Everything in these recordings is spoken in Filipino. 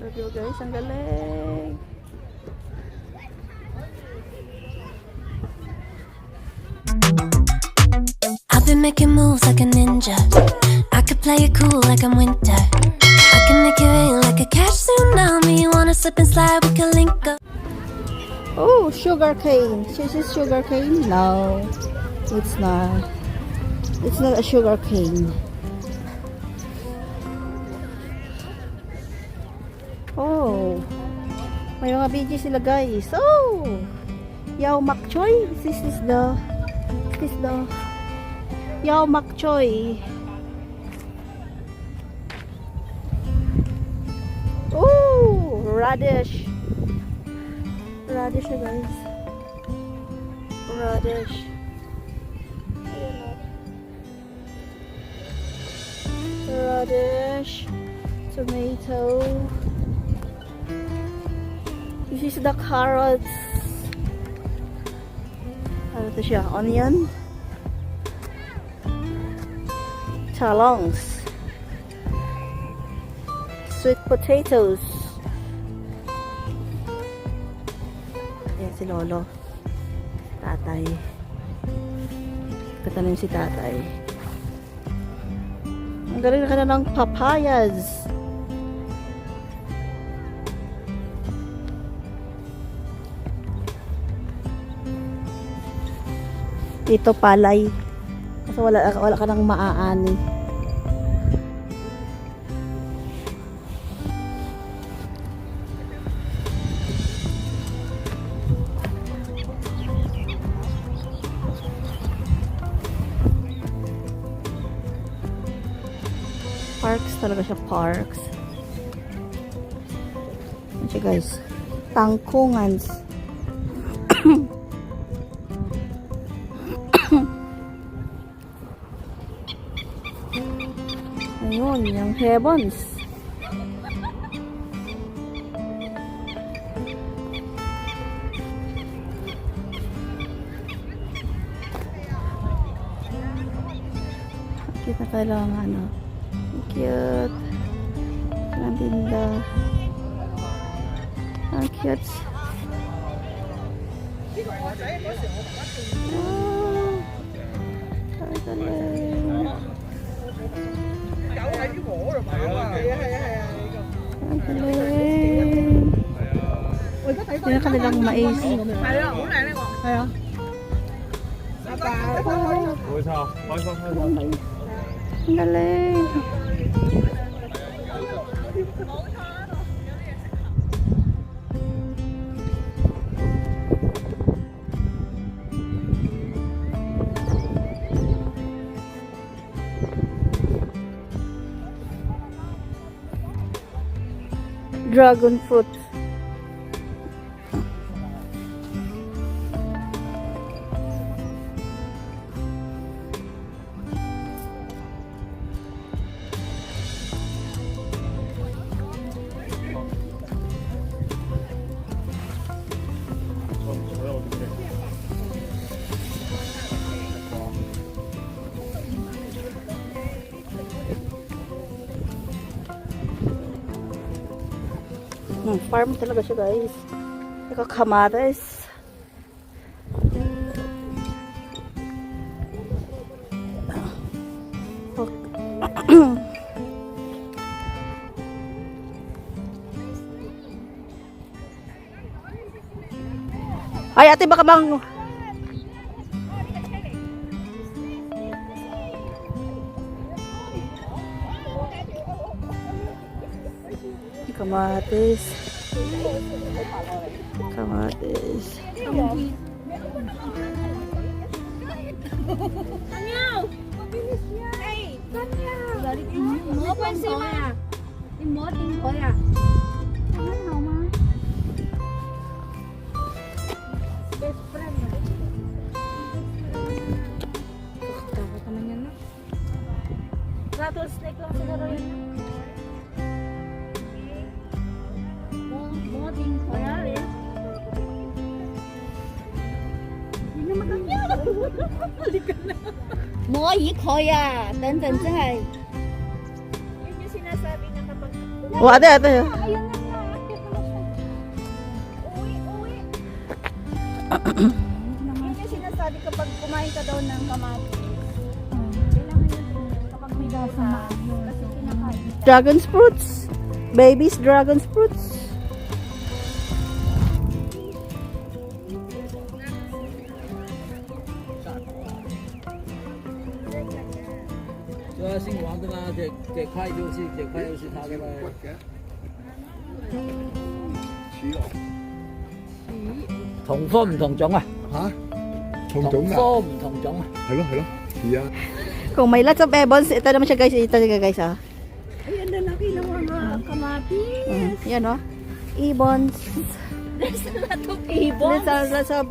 Review guys, ang galing. I've been making moves like a ninja. I could play it cool like I'm winter. I can make it rain like a cash tsunami. You wanna slip and slide, we can link up. Oh, sugar cane. This is sugar cane? No, it's not. It's not a sugar cane. Oh, may mga BG sila guys. Oh, Yao Mak Choy. This is the Yao Mak Choy. Oh, radish. Radish na guys. Radish. Ayan o. Radish. Tomato. This is the carrots. Ano to siya? Onion. Talongs. Sweet potatoes. Ayan si Lolo. Tatay. Katanim si tatay. Ang galing na ka na ng papayas. Ito palay. Kasi wala ka nang maaani. Parks talaga siya, parks. Ito siya guys. Tangkungans. Ayun, yung heavens. Kita ka lang ano. Cute. Ang tinda. Ang cute. Oh, ang galing. Ang galing. Yan ang kanilang mais. Kaya? Ang galing. Dragon fruit. Farm talaga siya guys. Nakakamares. Ay ate baka bang kamatis. Kamatis. Kanyaw! Mabilis yan! Hey! Kanyaw! Mo pansin mo ya! Mo ting ko ya! Ano na ma? Best friend na. Dapat naman yan na. Rattlesnake lang siguro yun. Mo ting ko ya rin. Mo yi ko ya! Dan-dan zai! Yun yung sinasabi na kapag... Oh, ate. Ayun na nga! Yun yung sinasabi kapag kumain ka daw ng kamatis. Kailangan yun kapag may gasa. Kasi kinakain. Dragon's fruits. Babies dragon's fruits. Thùng phô唔同種啊，嚇，重種啊，科唔同種啊。係咯係咯，係啊， Kung may lots of ebons, ito naman siya guys. Ito siya guys ah. Ayan na laki ng mga kamatis. Yan oh. Ebons. There's a lot of ibon. Lots of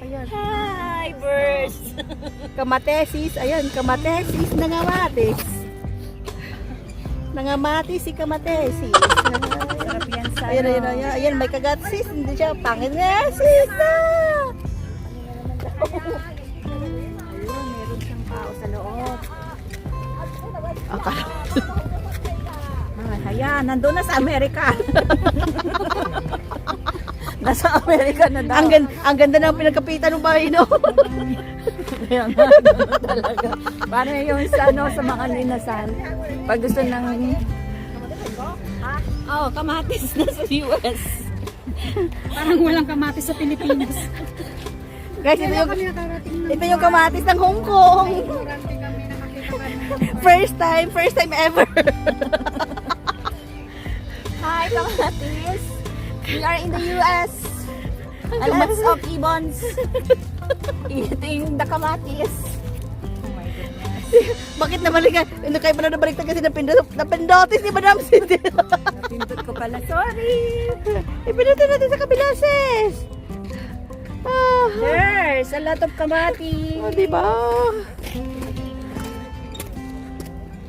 Ayan. Hi, birds. Kamatesis. Ayan, kamatesis. Nangamatis. Nangamatis si kamatesis. Sarap yan sa Ayan, may kagat sis. Hindi siya pangit nga sis. Ayun, meron siyang tao sa loob. Akala. Ayan, nandun na sa Amerika. Nasa Amerika na daw. Ang ganda ng pinagkapitan ng bahay, no? Kaya nga, talaga. Paano yung sa, sa mga linasan? Pag gusto ng... Oh, kamatis na sa US. Parang walang kamatis sa Pilipinas. Guys, ito yung kamatis ng Hong Kong. First time ever. Hi, kamatis. We are in the US. A lots of ibons eating the kamatis. Oh my goodness. Bakit nabalikan? Hindi kayo pala nabaliktad kasi napindotis ni Madam Cindy. Napindot ko pala. Sorry. Ipindutin natin sa kabila, sis. Ah, There's a lot of kamatis. oh, diba?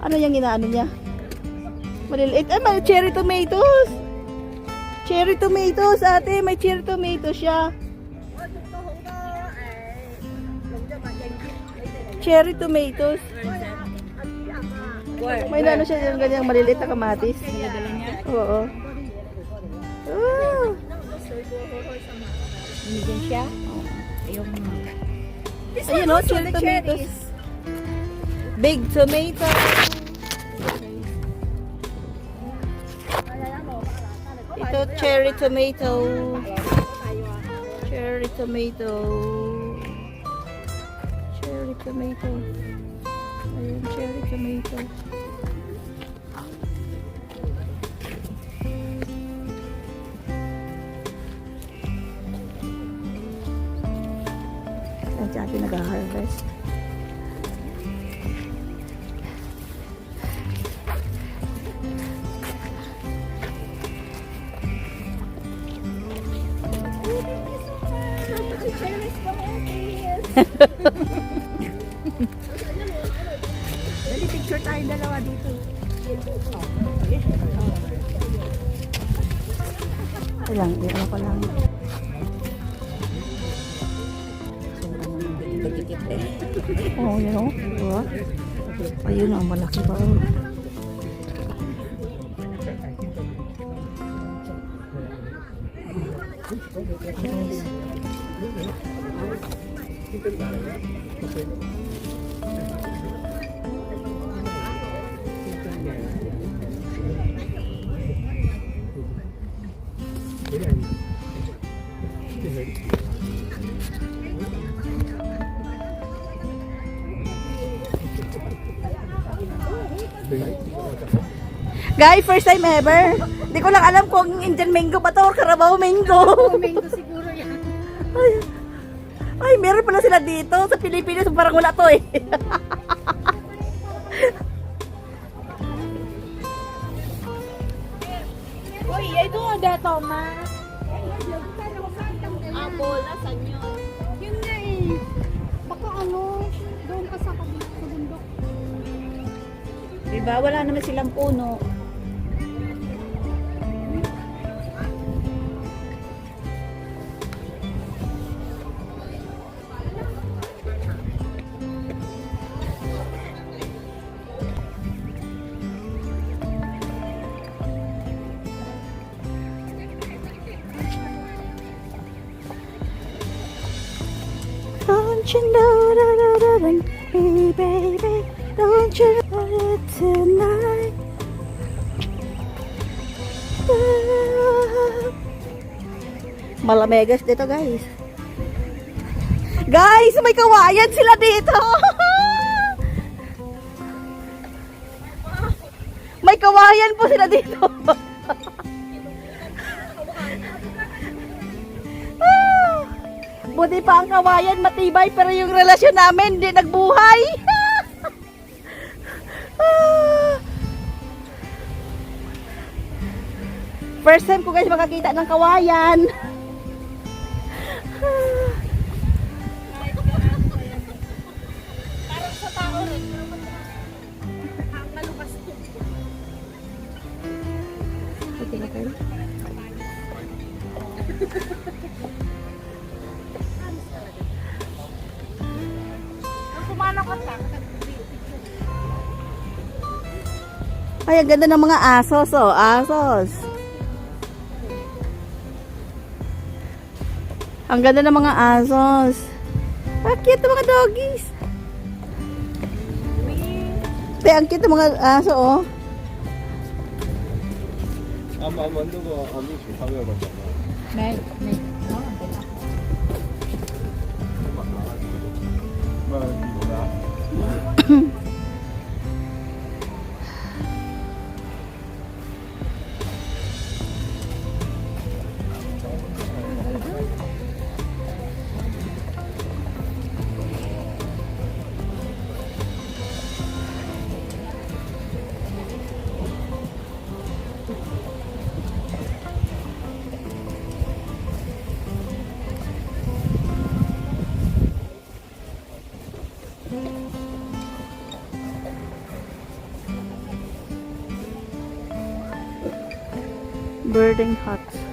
Ano yung inaano niya? Maliliit. Ay, may cherry tomatoes. Cherry tomatoes, ate. May cherry tomatoes siya. Cherry tomatoes. May ano siya yung ganyang maliliit na kamatis. Oo. Oh. Binigyan siya. Yung... Ayun o, cherry tomatoes. Big tomato. Ito, cherry tomato. Cherry tomato. Cherry tomato. Ayun, cherry tomato. Ayan siya ate nag-harvest. Dali, picture tayo dalawa dito. Ilang, ano ko lang. Oh, yun o. Diba? Ayun ang malaki pa. Guys, first time ever. Hindi ko lang alam kung Indian mango ba to or Carabao mango. Mango siguro yan. Ay, meron pala sila dito. Sa Pilipinas, parang wala to eh. Uy, ito ada Thomas. Apple, asan yun? Yun nga eh. Baka ano, doon ka sa kabila sa bundok. Diba, wala naman silang puno. Don't you know that hey baby, don't you know it tonight? Malamegas dito guys. Guys, may kawayan sila dito. May kawayan po sila dito. Buti pa ang kawayan matibay pero yung relasyon namin hindi nagbuhay. First time ko guys makakita ng kawayan. Parang sa tao rin. Ang malukas to. Nung kumanakot ka, Ay, ang ganda ng mga asos, oh. Asos. Ang ganda ng mga asos. Ah, cute ng mga doggies. Te, ang cute ng mga aso, oh. 아마 만두가 아무튼 가면 갔잖아. May. Birding huts.